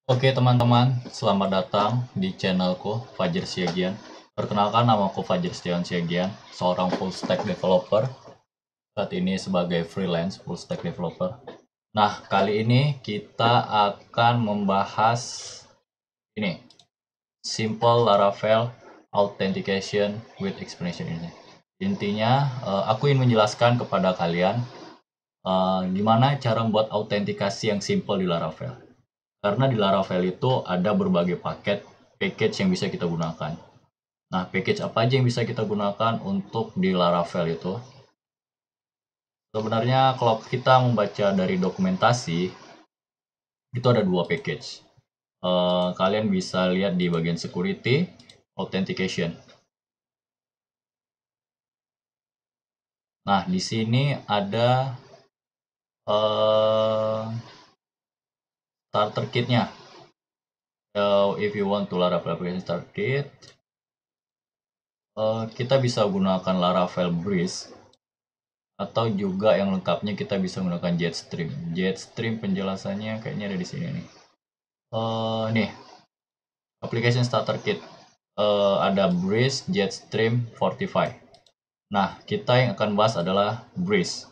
Oke teman-teman, selamat datang di channelku Fajar Siagian. Perkenalkan, namaku Fajar Setiawan Siagian, seorang full stack developer. Saat ini sebagai freelance full stack developer. Nah, kali ini kita akan membahas ini, simple Laravel authentication with explanation ini. Intinya, aku ingin menjelaskan kepada kalian gimana cara membuat autentikasi yang simple di Laravel. Karena di Laravel itu ada berbagai package yang bisa kita gunakan. Nah, package apa aja yang bisa kita gunakan untuk di Laravel itu? Sebenarnya kalau kita membaca dari dokumentasi, itu ada dua package. Kalian bisa lihat di bagian security, authentication. Nah, di sini ada starter kitnya. So, if you want to Laravel application starter kit, kita bisa gunakan Laravel Breeze, atau juga yang lengkapnya kita bisa menggunakan Jetstream. Jetstream penjelasannya kayaknya ada di sini nih. Nih, application starter kit. Ada Breeze, Jetstream, Fortify. Nah, kita yang akan bahas adalah Breeze.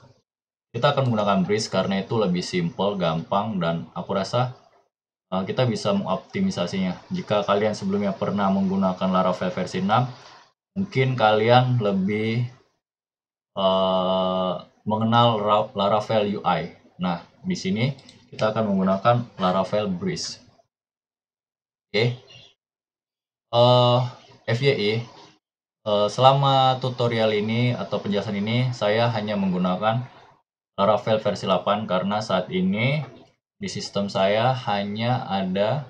Kita akan menggunakan Breeze karena itu lebih simple, gampang, dan aku rasa kita bisa mengoptimisasinya. Jika kalian sebelumnya pernah menggunakan Laravel versi 6, mungkin kalian lebih mengenal Laravel UI. Nah, di sini kita akan menggunakan Laravel Breeze. Oke. FYI, selama tutorial ini atau penjelasan ini saya hanya menggunakan Laravel versi 8 karena saat ini di sistem saya hanya ada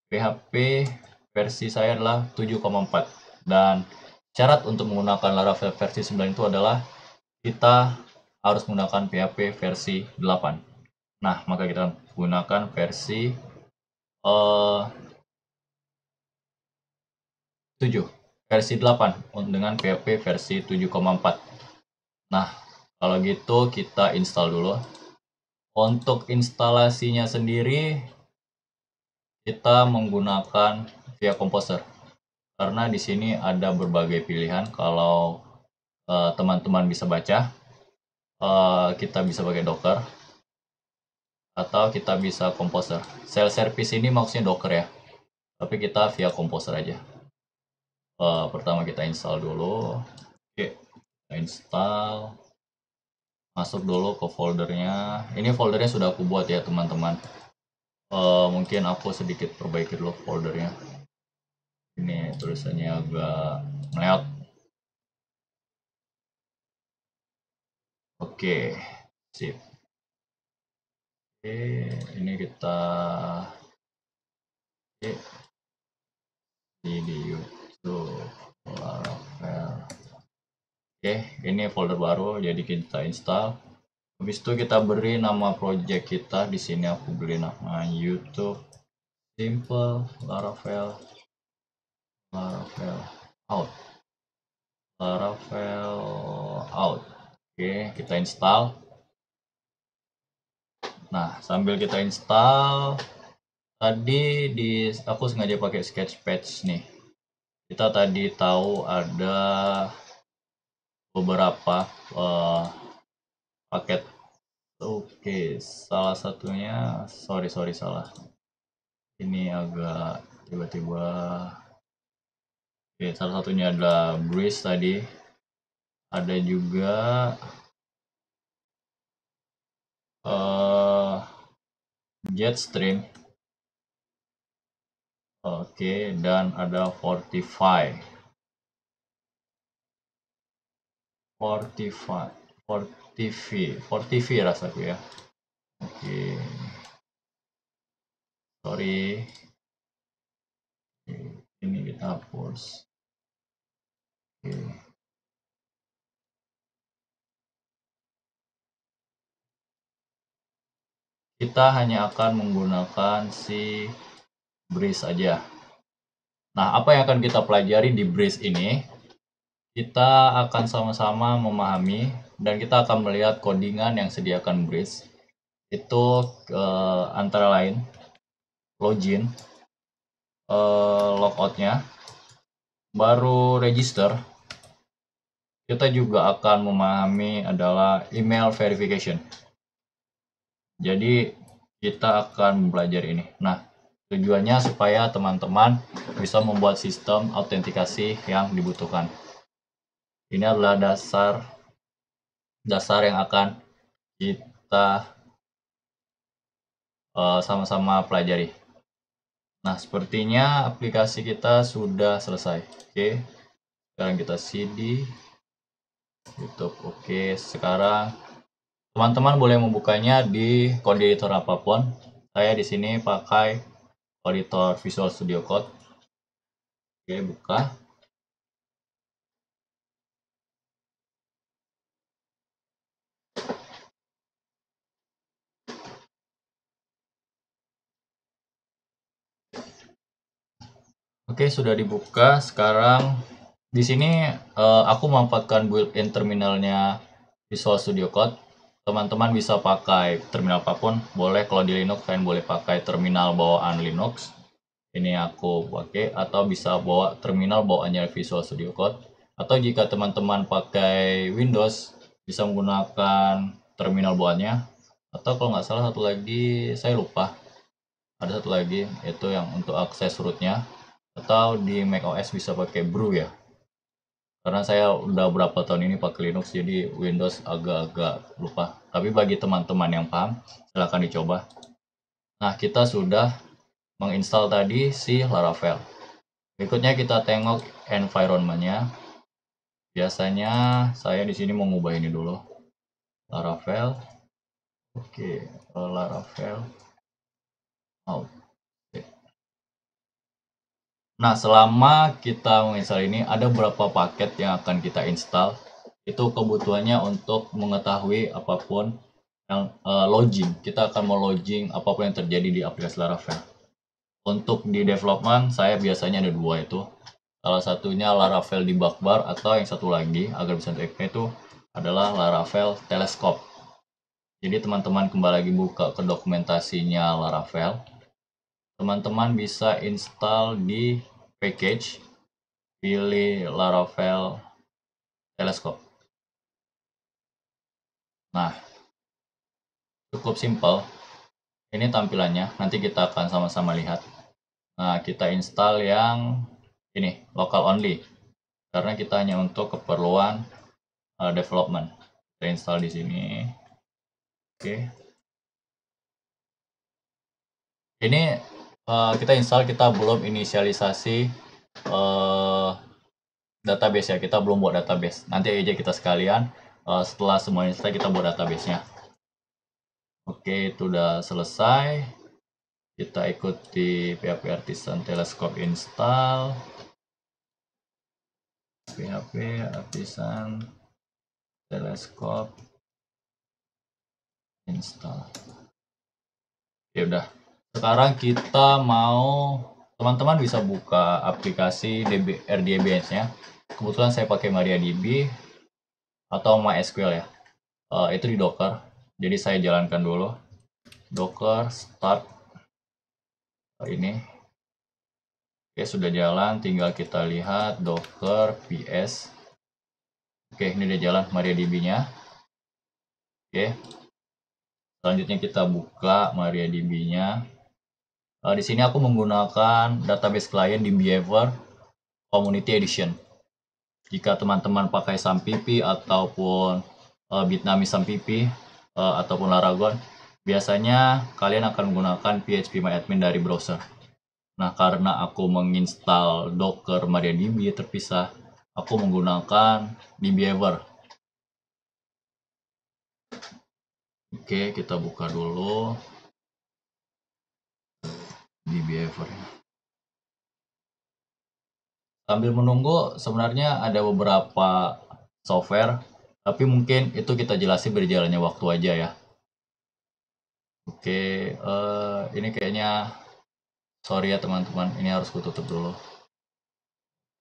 PHP versi saya adalah 7,4, dan syarat untuk menggunakan Laravel versi 9 itu adalah kita harus menggunakan PHP versi 8. Nah, maka kita gunakan versi 7, versi 8 dengan PHP versi 7,4. Nah, kalau gitu kita install dulu. Untuk instalasinya sendiri kita menggunakan via Composer. Karena di sini ada berbagai pilihan. Kalau teman-teman bisa baca, kita bisa pakai Docker atau kita bisa Composer. Shell service ini maksudnya Docker ya, tapi kita via Composer aja. Pertama kita install dulu. Oke, kita install, masuk dulu ke foldernya. Ini foldernya sudah aku buat ya teman-teman. Mungkin aku sedikit perbaiki dulu foldernya. Ini tulisannya agak meleot. Oke, sip. Oke, ini kita di YouTube Laravel. Oke, ini folder baru, jadi kita install. Habis itu kita beri nama project kita. Di sini aku beri nama YouTube Simple Laravel out. Laravel out. Oke, kita install. Nah, sambil kita install, tadi aku sengaja pakai Sketchpad nih. Kita tadi tahu ada beberapa paket. Oke, salah satunya, sorry salah. Ini agak tiba-tiba. Oke, salah satunya adalah Breeze tadi. Ada juga Jetstream. Oke, dan ada Fortify rasaku ya. Oke, sorry. Oke, ini kita hapus. Oke. Kita hanya akan menggunakan si Breeze aja. Nah, apa yang akan kita pelajari di Breeze ini? Kita akan sama-sama memahami dan kita akan melihat codingan yang sediakan Breeze. itu antara lain login, logoutnya, baru register. Kita juga akan memahami adalah email verification. Jadi kita akan belajar ini. Nah, tujuannya supaya teman-teman bisa membuat sistem autentikasi yang dibutuhkan. Ini adalah dasar yang akan kita sama-sama pelajari. Nah, sepertinya aplikasi kita sudah selesai. Oke, sekarang kita CD YouTube. Oke, sekarang teman-teman boleh membukanya di code editor apapun. Saya di sini pakai editor Visual Studio Code. Oke, buka. Oke, sudah dibuka. Sekarang di sini aku memanfaatkan built-in terminalnya Visual Studio Code. Teman-teman bisa pakai terminal apapun. Boleh kalau di Linux kalian boleh pakai terminal bawaan Linux. Ini aku pakai, atau bisa bawa terminal bawaannya Visual Studio Code. Atau jika teman-teman pakai Windows, bisa menggunakan terminal bawaannya. Atau kalau nggak salah satu lagi, saya lupa. Ada satu lagi, yaitu yang untuk akses rootnya. Atau di macOS bisa pakai Brew ya. Karena saya udah berapa tahun ini pakai Linux, jadi Windows agak-agak lupa. Tapi bagi teman-teman yang paham, silahkan dicoba. Nah, kita sudah menginstal tadi si Laravel. Berikutnya kita tengok environment-nya. Biasanya saya di sini mau ngubah ini dulu. Laravel. Oke, Laravel. Out. Nah, selama kita menginstal ini, ada beberapa paket yang akan kita install. Itu kebutuhannya untuk mengetahui apapun yang login. Kita akan mau login apapun yang terjadi di aplikasi Laravel. Untuk di development, saya biasanya ada dua itu. Salah satunya Laravel Debug Bar, atau yang satu lagi agar bisa teriknya itu adalah Laravel Telescope. Jadi teman-teman kembali lagi buka ke dokumentasinya Laravel. Teman-teman bisa install di package, pilih Laravel Telescope. Nah, cukup simple. Ini tampilannya, nanti kita akan sama-sama lihat. Nah, kita install yang ini, local only. Karena kita hanya untuk keperluan development. Kita install di sini. Oke. Ini kita install, kita belum inisialisasi database ya. Kita belum buat database. Nanti aja kita sekalian setelah semuanya selesai kita buat database-nya. Oke, itu udah selesai. Kita ikuti PHP Artisan Telescope install. PHP Artisan Telescope install. Ya udah. Sekarang kita mau, teman-teman bisa buka aplikasi RDBMS-nya. Kebetulan saya pakai MariaDB atau MySQL ya. Itu di Docker. Jadi saya jalankan dulu. Docker start ini. Oke, sudah jalan. Tinggal kita lihat Docker PS. Oke, ini udah jalan MariaDB-nya. Oke. Selanjutnya kita buka MariaDB-nya. Di sini aku menggunakan database client di Beaver Community Edition. Jika teman-teman pakai SAMPP ataupun Bitnami SAMPP ataupun Laragon, biasanya kalian akan menggunakan phpMyAdmin dari browser. Nah, karena aku menginstal Docker MariaDB terpisah, aku menggunakan di Beaver. Oke, kita buka dulu di Beaver. Sambil menunggu, sebenarnya ada beberapa software, tapi mungkin itu kita jelasin berjalannya waktu aja ya. Oke, ini kayaknya, sorry ya teman-teman, ini harus kututup dulu.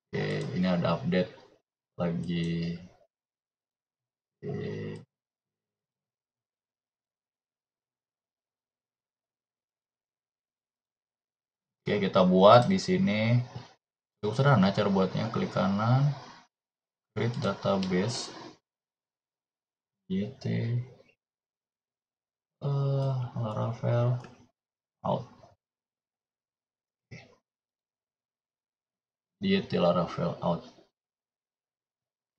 Oke, ini ada update lagi. Oke. Oke, kita buat di sini. Cukup sederhana cara buatnya. Klik kanan, create database, YT, Laravel out. YT Laravel out.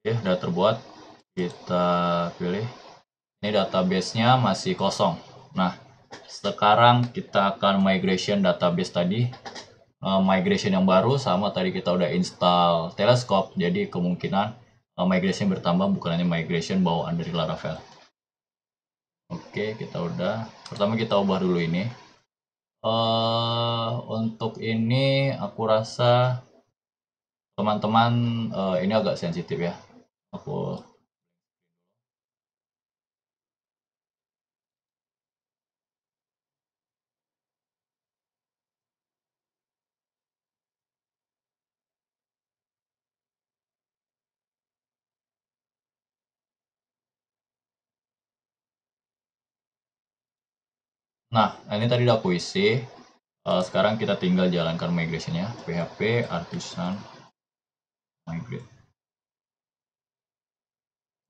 Oke, udah terbuat. Kita pilih. Ini database-nya masih kosong. Nah, sekarang kita akan migration database tadi. Migration yang baru sama tadi kita udah install Telescope, jadi kemungkinan migration bertambah, bukan hanya migration bawaan dari Laravel. Oke, kita udah. Pertama kita ubah dulu ini. Untuk ini aku rasa teman-teman ini agak sensitif ya. Nah, ini tadi udah aku isi. Sekarang kita tinggal jalankan migrationnya. PHP artisan migrate.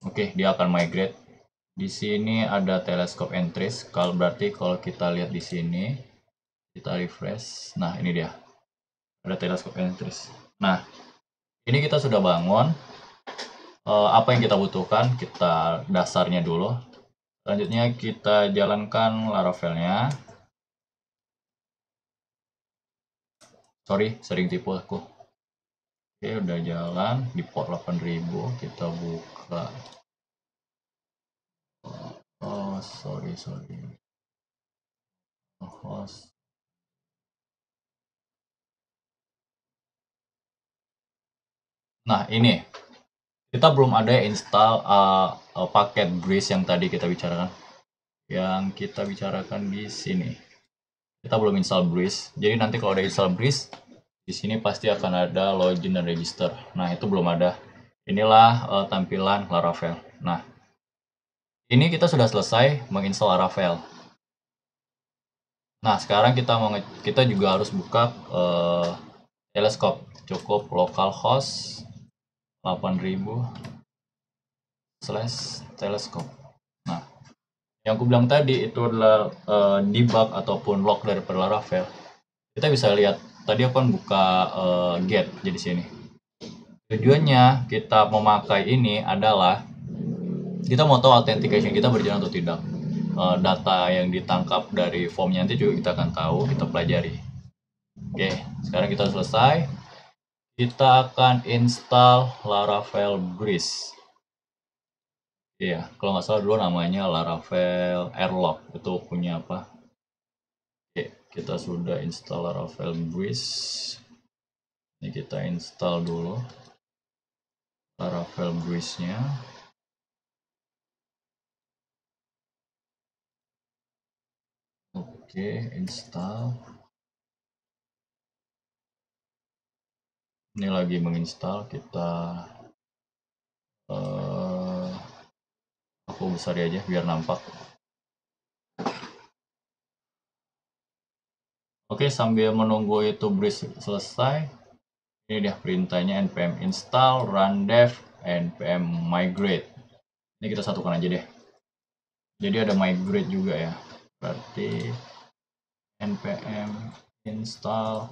Oke, dia akan migrate. Di sini ada telescope entries. Berarti kalau kita lihat di sini, kita refresh. Nah, ini dia. Ada telescope entries. Nah, ini kita sudah bangun. Apa yang kita butuhkan? Kita dasarnya dulu. Selanjutnya kita jalankan Laravelnya. Sorry, sering tipu aku. Oke, udah jalan di port 8000. Kita buka. Oh, sorry. Host. Nah, ini kita belum ada install paket Breeze yang tadi kita bicarakan. Yang kita bicarakan di sini. Kita belum install Breeze. Jadi nanti kalau ada install Breeze, di sini pasti akan ada login dan register. Nah, itu belum ada. Inilah tampilan Laravel. Nah, ini kita sudah selesai menginstal Laravel. Nah, sekarang kita juga harus buka Telescope. Cukup localhost 8000/telescope. Nah, yang aku bilang tadi itu adalah debug ataupun log dari Laravel. Kita bisa lihat tadi aku kan buka get jadi sini. Tujuannya kita memakai ini adalah kita mau tahu authentication kita berjalan atau tidak. Data yang ditangkap dari formnya nanti juga kita akan tahu, kita pelajari. Oke, sekarang kita selesai. Kita akan install Laravel Breeze. Iya, kalau nggak salah dulu namanya Laravel Airlock. Itu punya apa? Oke, kita sudah install Laravel Breeze. Ini kita install dulu Laravel Breeze-nya. Oke, install. Ini lagi menginstal. Kita aku besar aja biar nampak. Oke, sambil menunggu itu Breeze selesai, ini dia perintahnya npm install rundev npm migrate. Ini kita satukan aja deh. Jadi ada migrate juga ya. Berarti npm install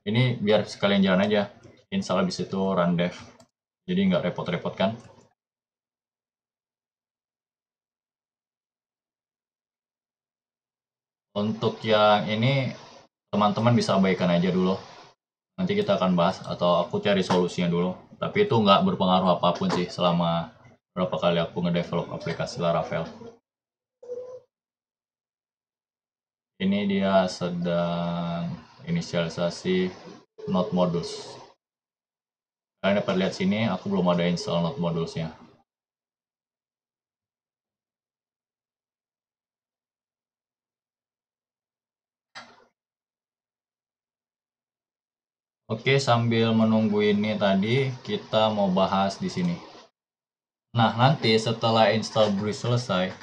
ini biar sekalian jalan aja. Install habis itu rundev. Jadi nggak repot-repot kan. Untuk yang ini teman-teman bisa abaikan aja dulu. Nanti kita akan bahas atau aku cari solusinya dulu. Tapi itu nggak berpengaruh apapun sih selama berapa kali aku ngedevelop aplikasi Laravel. Ini dia sedang inisialisasi Node Modules. Kalian dapat lihat sini, aku belum ada install Node Modulesnya. Oke, sambil menunggu ini tadi, kita mau bahas di sini. Nah, nanti setelah install Breeze selesai,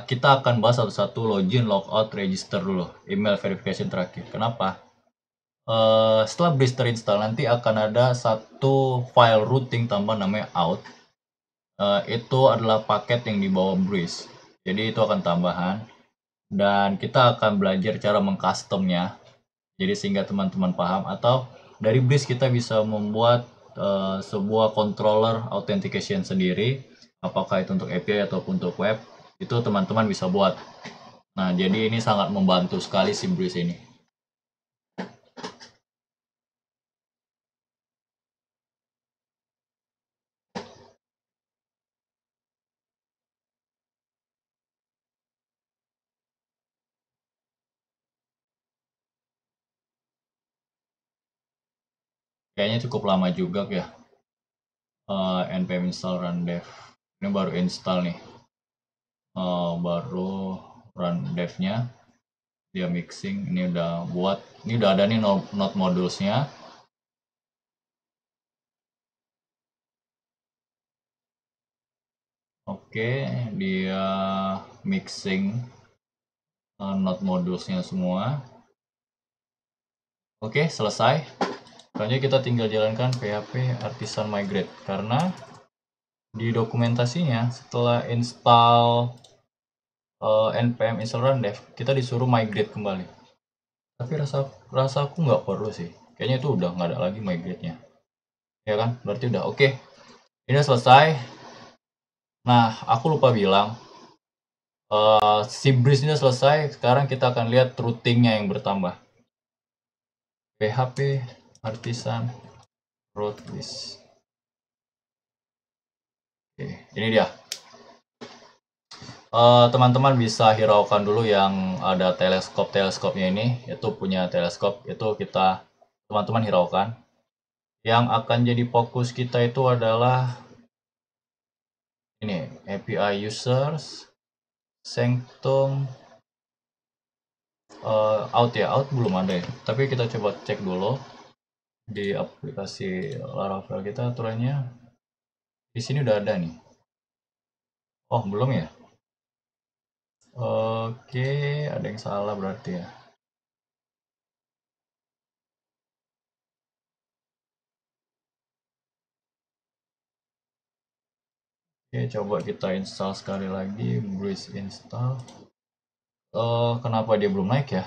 Kita akan bahas satu-satu login, logout, register dulu, email verification terakhir. Kenapa? Setelah Breeze terinstall nanti akan ada satu file routing tambah namanya out. Itu adalah paket yang dibawa Breeze. Jadi itu akan tambahan dan kita akan belajar cara mengcustomnya. Jadi sehingga teman-teman paham atau dari Breeze kita bisa membuat sebuah controller authentication sendiri, apakah itu untuk API ataupun untuk web, itu teman-teman bisa buat. Nah, jadi ini sangat membantu sekali si Breeze ini. Kayaknya cukup lama juga ya. Npm install run dev. Ini baru install nih. Baru run devnya. Dia mixing. Ini udah buat. Ini udah ada nih node modulesnya. Oke, dia mixing node modulesnya semua. Oke, selesai. Selanjutnya kita tinggal jalankan PHP Artisan Migrate karena di dokumentasinya setelah install npm install run dev kita disuruh migrate kembali. Tapi rasa aku nggak perlu sih. Kayaknya itu udah nggak ada lagi migrate-nya. Ya kan? Berarti udah oke. Ini udah selesai. Nah, aku lupa bilang si Breeze ini udah selesai. Sekarang kita akan lihat routingnya yang bertambah. PHP Artisan route list. Oke, ini dia. Teman-teman bisa hiraukan dulu yang ada teleskopnya ini, itu punya teleskop, itu kita teman-teman hiraukan. Yang akan jadi fokus kita itu adalah ini API users, sanctum, out ya, out belum ada ya. Tapi kita coba cek dulu di aplikasi Laravel kita aturannya. Di sini udah ada nih. Oh belum ya? Oke, ada yang salah berarti ya. Oke, coba kita install sekali lagi, Breeze install. Kenapa dia belum naik ya?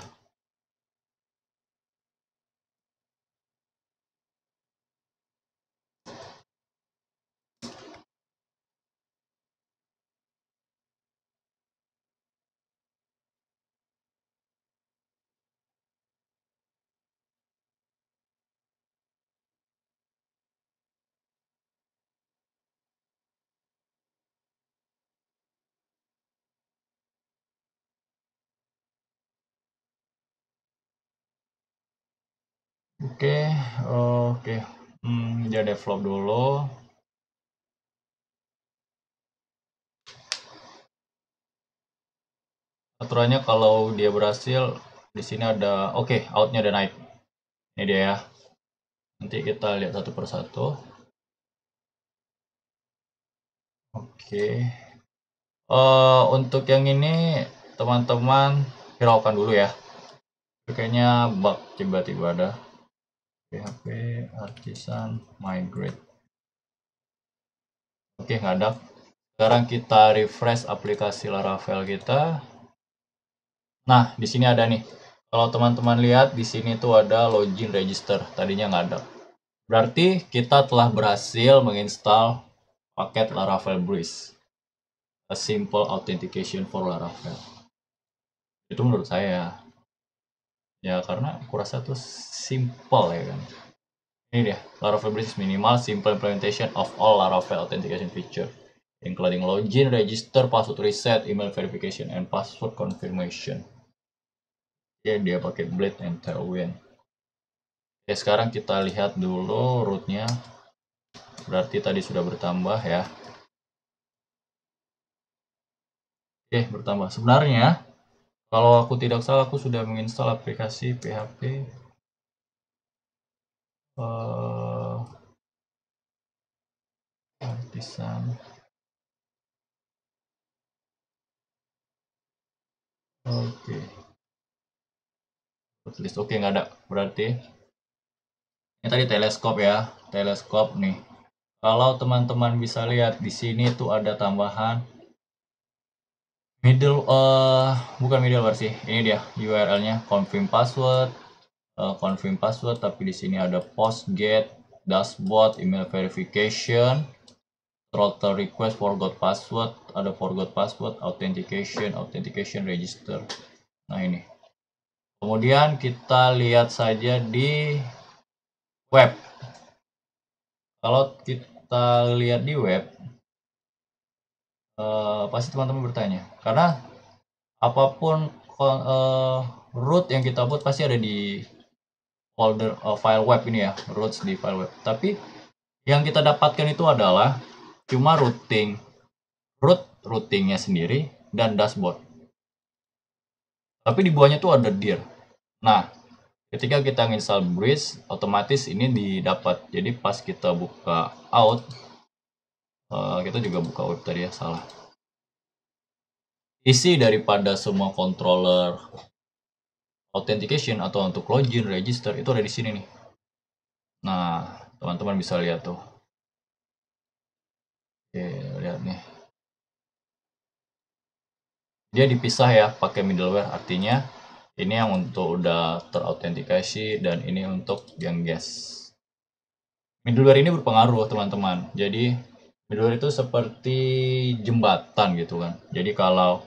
Oke, oke. Dia develop dulu. Aturannya kalau dia berhasil, di sini ada, oke, outnya udah naik. Ini dia ya. Nanti kita lihat satu persatu. Oke. Untuk yang ini teman-teman hiraukan dulu ya. Kayaknya bug tiba-tiba ada. PHP Artisan Migrate. Oke, nggak ada. Sekarang kita refresh aplikasi Laravel kita. Nah, di sini ada nih. Kalau teman-teman lihat di sini tuh ada login register. Tadinya nggak ada. Berarti kita telah berhasil menginstal paket Laravel Breeze. A simple authentication for Laravel. Itu menurut saya. Ya karena aku rasa tuh simple ya kan. Ini dia, Laravel Breeze minimal simple implementation of all Laravel authentication feature, including login, register, password reset, email verification, and password confirmation. Oke, dia pakai Blade and Tailwind. Oke, sekarang kita lihat dulu rootnya. Berarti tadi sudah bertambah ya. Oke, bertambah. Sebenarnya, kalau aku tidak salah, aku sudah menginstal aplikasi PHP Artisan Oke. List oke nggak ada berarti. Ini tadi teleskop ya, teleskop nih. Kalau teman-teman bisa lihat di sini tuh ada tambahan bukan middleware sih. Ini dia URL-nya confirm password tapi di sini ada post get dashboard email verification throttle request forgot password, ada forgot password, authentication register. Nah ini. Kemudian kita lihat saja di web. Kalau kita lihat di web, pasti teman-teman bertanya, karena apapun root yang kita buat pasti ada di folder file web ini ya, roots di file web. Tapi yang kita dapatkan itu adalah cuma routingnya sendiri dan dashboard. Tapi di bawahnya tuh ada dir. Nah, ketika kita install Breeze, otomatis ini didapat. Jadi pas kita buka out, kita juga buka web tadi ya, salah. Isi daripada semua controller authentication atau untuk login, register itu ada di sini nih. Nah, teman-teman bisa lihat tuh. Oke, lihat nih. Dia dipisah ya pakai middleware, artinya ini yang untuk udah terautentikasi dan ini untuk yang guest. Middleware ini berpengaruh teman-teman. Jadi middleware itu seperti jembatan gitu kan. Jadi kalau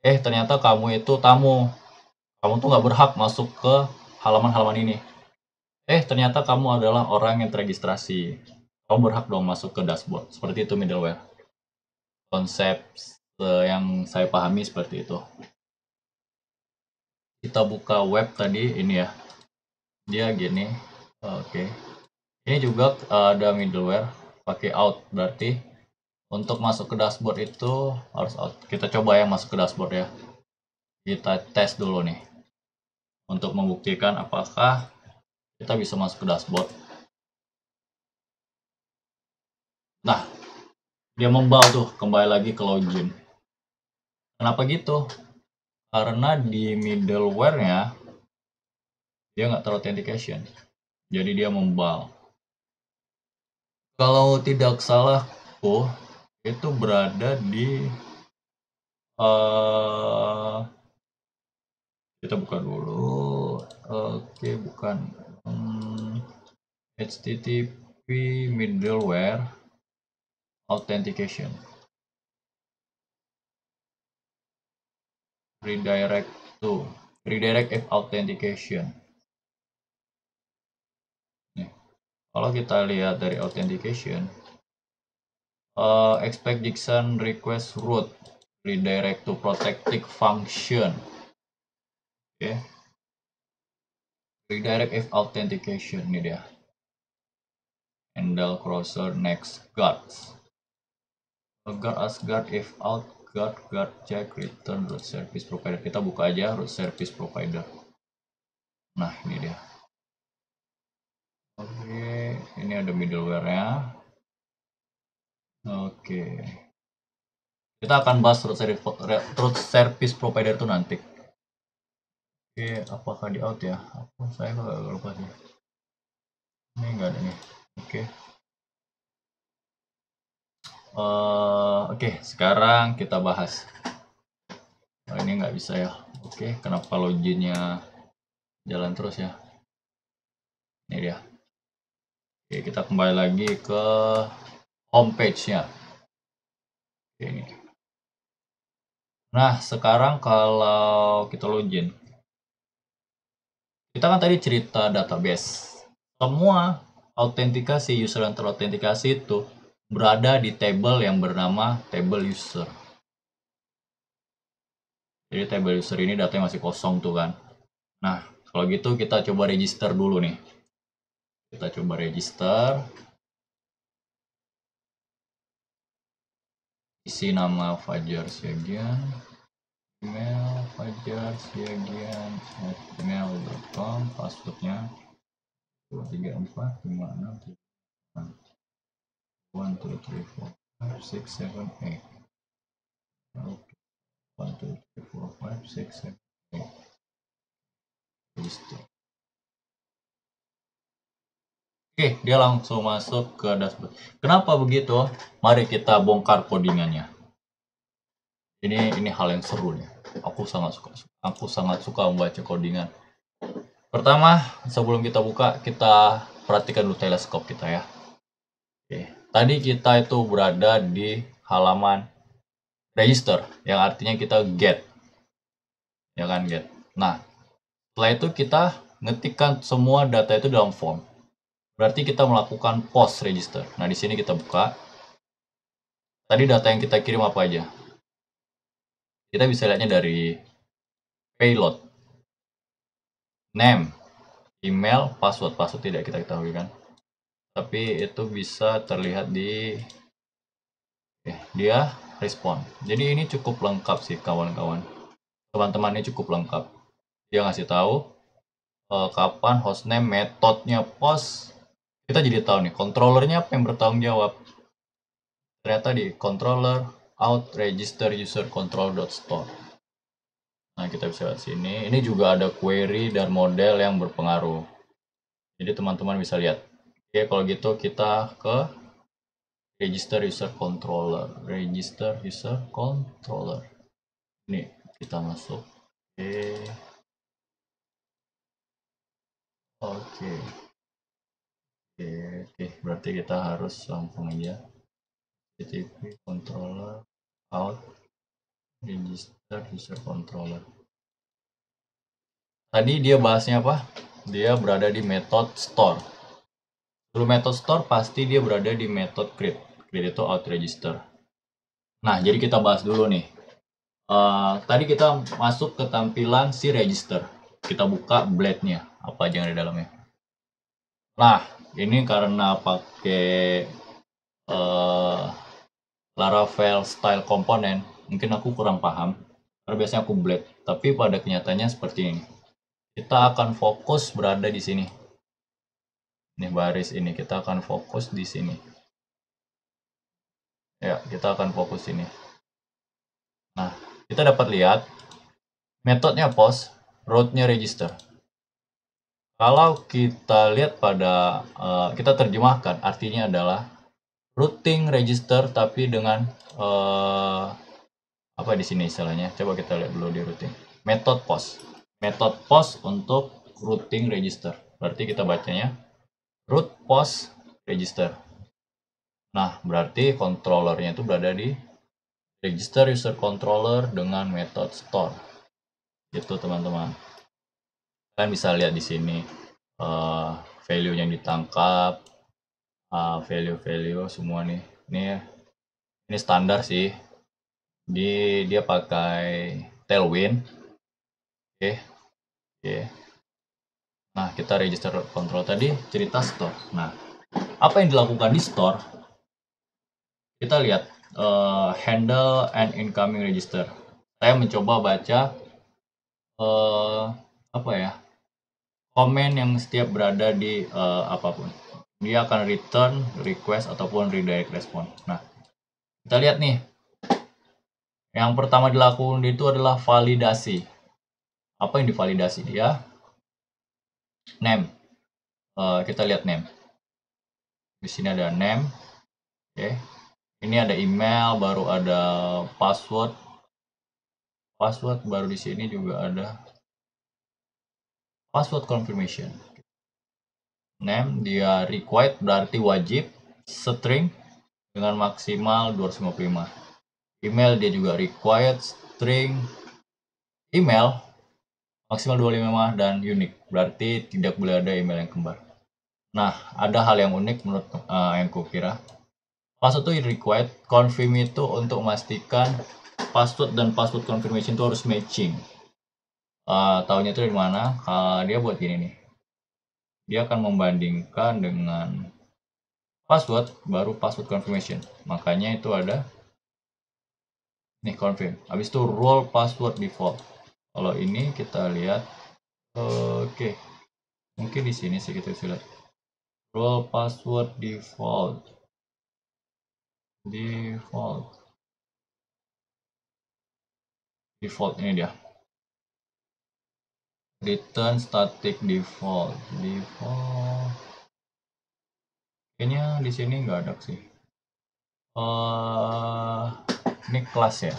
ternyata kamu itu tamu, kamu tuh nggak berhak masuk ke halaman-halaman ini. Ternyata kamu adalah orang yang terregistrasi. Kamu berhak dong masuk ke dashboard. Seperti itu middleware. Konsep yang saya pahami seperti itu. Kita buka web tadi ini ya. Dia gini. Oke. Ini juga ada middleware pakai out, berarti untuk masuk ke dashboard itu harus out. Kita coba ya masuk ke dashboard ya. Kita tes dulu nih. Untuk membuktikan apakah kita bisa masuk ke dashboard. Nah, dia membawa tuh kembali lagi ke login. Kenapa gitu? Karena di middleware-nya dia nggak terauthentication. Jadi dia membal. Kalau tidak salahku itu berada di kita buka dulu. Oke, bukan HTTP middleware authentication. Redirect if authentication. Nih, kalau kita lihat dari authentication, expect JSON request root redirect to protected function. Oke. Redirect if authentication ini dia. Handle crosser next guards. Guard as guard if out guard check return root service provider. Kita buka aja root service provider. Nah ini dia. Oke, ini ada middleware-nya. Oke. Kita akan bahas root service provider itu nanti. Oke, apakah di out ya? Saya nggak lupa sih. Ini nggak ada nih. Oke. Oke, sekarang kita bahas. Ini nggak bisa ya. Oke, kenapa loginnya jalan terus ya? Ini dia. Oke, kita kembali lagi ke homepage-nya. Ini. Nah, sekarang kalau kita login, kita kan tadi cerita database. Semua autentikasi user yang terautentikasi itu berada di table yang bernama table user. Jadi table user ini datanya masih kosong tuh kan. Nah, kalau gitu kita coba register dulu nih. Kita coba register. Isi nama Fajar Siagian. Email fajarsiagian@gmail.com. Passwordnya 23456712345 1 2 3 4 5 6 7 8 1 2 3 4 5 6 7 8. 6 register. Oke, dia langsung masuk ke dashboard. Kenapa begitu? Mari kita bongkar codingannya. Ini hal yang seru nih. Aku sangat suka membaca codingan. Pertama, sebelum kita buka, kita perhatikan dulu teleskop kita ya. Oke, tadi kita itu berada di halaman register, yang artinya kita get. Ya kan, get. Nah, setelah itu kita ngetikkan semua data itu dalam form. Berarti kita melakukan post register. Nah, di sini kita buka. Tadi data yang kita kirim apa aja? Kita bisa lihatnya dari payload, name, email, password. Password tidak kita ketahui kan. Tapi itu bisa terlihat di dia respon. Jadi ini cukup lengkap sih kawan-kawan. Teman-teman ini cukup lengkap. Dia ngasih tahu kapan hostname, metodenya post. Kita jadi tahu nih controllernya apa yang bertanggung jawab. Ternyata di controller out register user control.store. Nah, kita bisa lihat sini. Ini juga ada query dan model yang berpengaruh. Jadi teman-teman bisa lihat. Oke, kalau gitu kita ke register user controller. Register user controller. Ini kita masuk. Oke. Oke, berarti kita harus langsung aja http controller out register user controller. Tadi dia bahasnya apa? Dia berada di method store. Sebelum method store pasti dia berada di method create. Create itu out register. Nah, jadi kita bahas dulu nih. Tadi kita masuk ke tampilan si register. Kita buka blade-nya, apa aja yang ada di dalamnya. Nah, ini karena pakai Laravel style komponen, mungkin aku kurang paham. Karena biasanya aku blade, tapi pada kenyataannya seperti ini. Kita akan fokus berada di sini. Ini baris ini, kita akan fokus di sini. Ya, kita akan fokus ini. Nah, kita dapat lihat metodenya post, route-nya register. Kalau kita lihat pada kita terjemahkan, artinya adalah routing register tapi dengan apa di sini istilahnya? Coba kita lihat dulu di routing. Method post. Method post untuk routing register. Berarti kita bacanya root post register. Nah, berarti controllernya itu berada di register user controller dengan method store. Gitu teman-teman. Kalian bisa lihat di sini value yang ditangkap, value semua nih. Ini standar sih. Dia pakai Tailwind. Oke. Nah, kita register control tadi cerita store. Nah, apa yang dilakukan di store? Kita lihat handle and incoming register. Saya mencoba baca apa ya? Komen yang setiap berada di apapun. Dia akan return request ataupun redirect response. Nah, kita lihat nih. Yang pertama dilakukan itu adalah validasi. Apa yang divalidasi dia? Name. Kita lihat name. Di sini ada name. Oke. Ini ada email, baru ada password. Password baru di sini juga ada password confirmation. Name dia required berarti wajib, string dengan maksimal 255. Email dia juga required, string email maksimal 255 dan unique, berarti tidak boleh ada email yang kembar. Nah, ada hal yang unik menurut yang kukira. Password itu required, confirm itu untuk memastikan password dan password confirmation itu harus matching. Tahunya itu dari mana? Dia buat gini nih. Dia akan membandingkan dengan password baru password confirmation. Makanya itu ada nih confirm. Habis itu role password default. Kalau ini kita lihat oke. Mungkin di sini sih kita bisa lihat. Role password default. Default ini dia. return static default. Kayaknya di sini nggak ada sih. Ini kelas ya.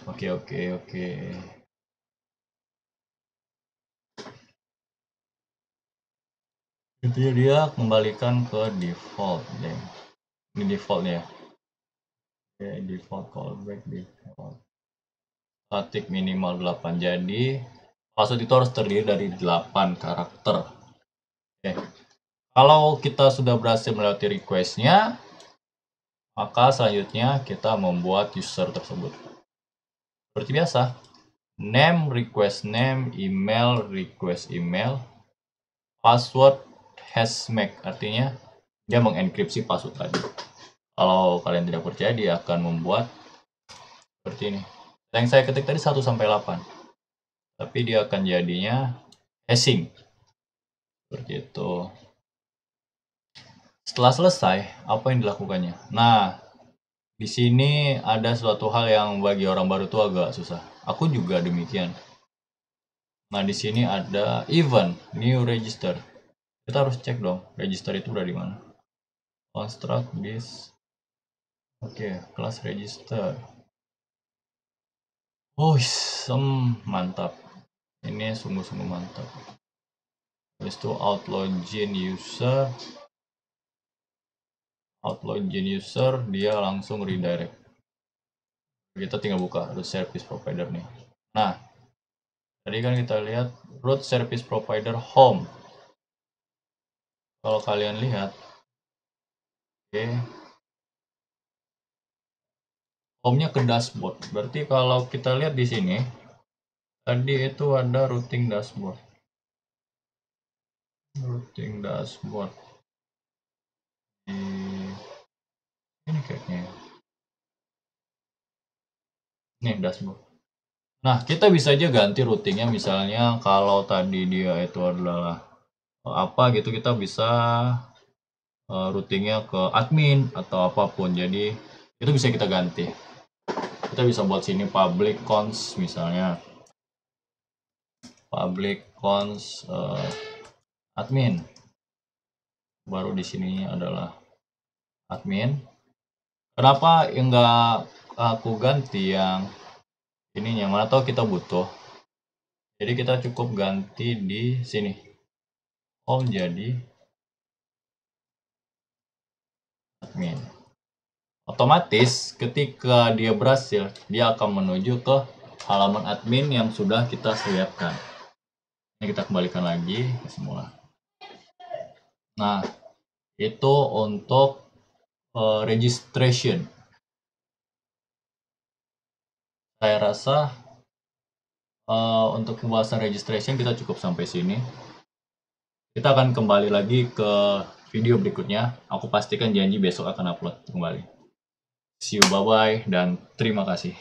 Oke. Intinya dia kembalikan ke default deh. Ini default ya. Oke, default callback default. Static minimal 8. Jadi password itu harus terdiri dari 8 karakter. Oke. Kalau kita sudah berhasil melewati request-nya, maka selanjutnya kita membuat user tersebut. Seperti biasa, name request name, email request email, password hashmake, artinya dia mengenkripsi password tadi. Kalau kalian tidak percaya, dia akan membuat seperti ini. Yang saya ketik tadi 1 sampai 8. Tapi dia akan jadinya hashing. Seperti itu. Setelah selesai, apa yang dilakukannya? Nah, di sini ada suatu hal yang bagi orang baru itu agak susah. Aku juga demikian. Nah, di sini ada event new register. Kita harus cek dong, register itu udah di mana. Construct this. Oke, kelas register. Mantap. Ini sungguh-sungguh mantap. Habis itu outlogin user, dia langsung redirect. Kita tinggal buka root service provider nih. Nah, tadi kan kita lihat root service provider home. Kalau kalian lihat, oke, home-nya ke dashboard. Berarti kalau kita lihat di sini, tadi itu ada routing dashboard. Ini kayaknya. Nih dashboard. Nah, kita bisa aja ganti routingnya, misalnya kalau tadi dia itu adalah apa gitu, kita bisa routingnya ke admin atau apapun. Jadi itu bisa kita ganti. Kita bisa buat sini public cons, misalnya public cons admin. Baru di sini adalah admin. Kenapa enggak aku ganti yang ininya? Mana tahu kita butuh. Jadi kita cukup ganti di sini. Home jadi admin. Otomatis ketika dia berhasil, dia akan menuju ke halaman admin yang sudah kita siapkan. Ini kita kembalikan lagi ke semula. Nah, itu untuk registration. Saya rasa untuk pembahasan registration kita cukup sampai sini. Kita akan kembali lagi ke video berikutnya. Aku pastikan janji besok akan upload kembali. See you, bye-bye, dan terima kasih.